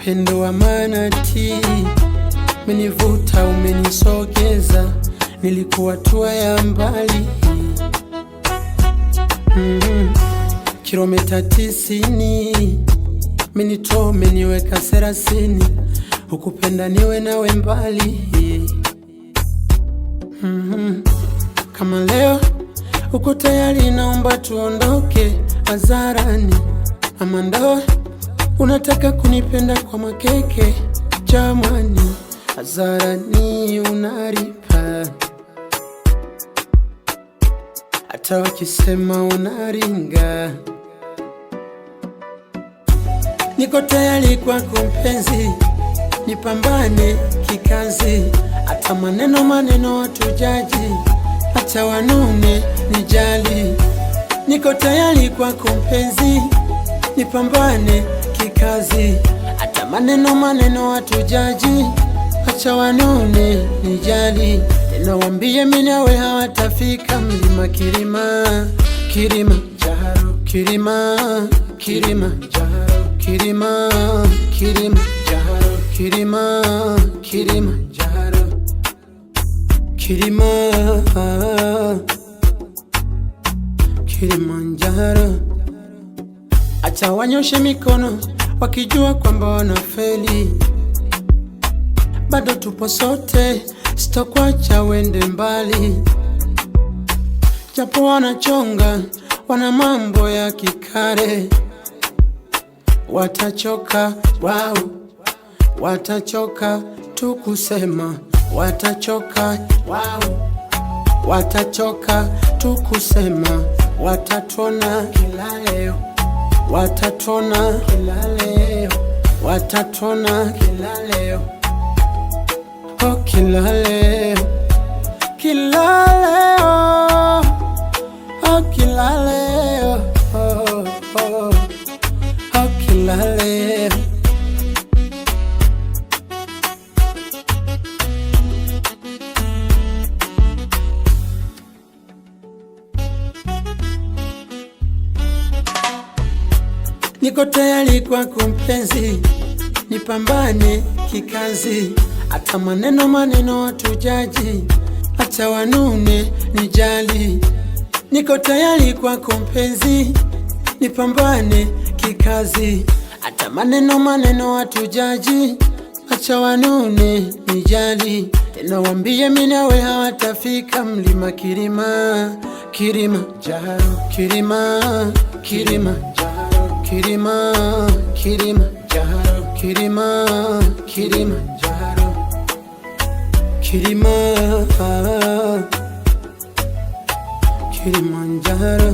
Upendo wa manati umenivuta, umenisogeza, nilikuwa tua ya mbali. Kilomita 90 umenitoa, umeniweka 30, ukupenda niwe nawe mbali. Kama leo uko tayari, naomba tuondoke hadharani. Ama ndo unataka kunipenda kwa makeke? Jamani, hadharani unaripa, hata wakisema unaringa. Niko tayari kwako mpenzi, nipambane kikazi, hata maneno watujaji, hata wanune nijali. Niko tayari kwako mpenzi, nipambane kikazi, hata maneno watujaji, hata wanune nijali. Tena wambie mimi nawe hawatafika mlima Kilimanjaro, Kilimanjaro, Kilimanjaro, Kilimanjaro, Kilimanjaro, Kilimanjaro, Kilimanjaro, Kilimanjaro. Acha wanyoshe mikono wakijua kwamba wanafeli, bado tupo sote, sitakuacha wende mbali. Japo wanachonga, wana mambo ya kikare, watachoka wao, watachoka tukusema, watachoka wao, watachoka tukusema. Watatona kila leo, watatona kila leo, watatona kila leo, oh kila leo, kila leo, oh kila leo, oh, oh, oh kila leo. Niko tayari kwako mpenzi, nipambane kikazi, hata maneno watujaji, hata wanune nijali. Niko tayari kwako mpenzi, nipambane kikazi, hata maneno watujaji, hata wanune nijali. Tena wambie mimi nawe hawatafika mlima Kilimanjaro, Kilimanjaro, Kilimanjaro, Kilimanjaro, Kilimanjaro, Kilimanjaro, Kilimanjaro, Kilimanjaro, Kilimanjaro, Kilimanjaro.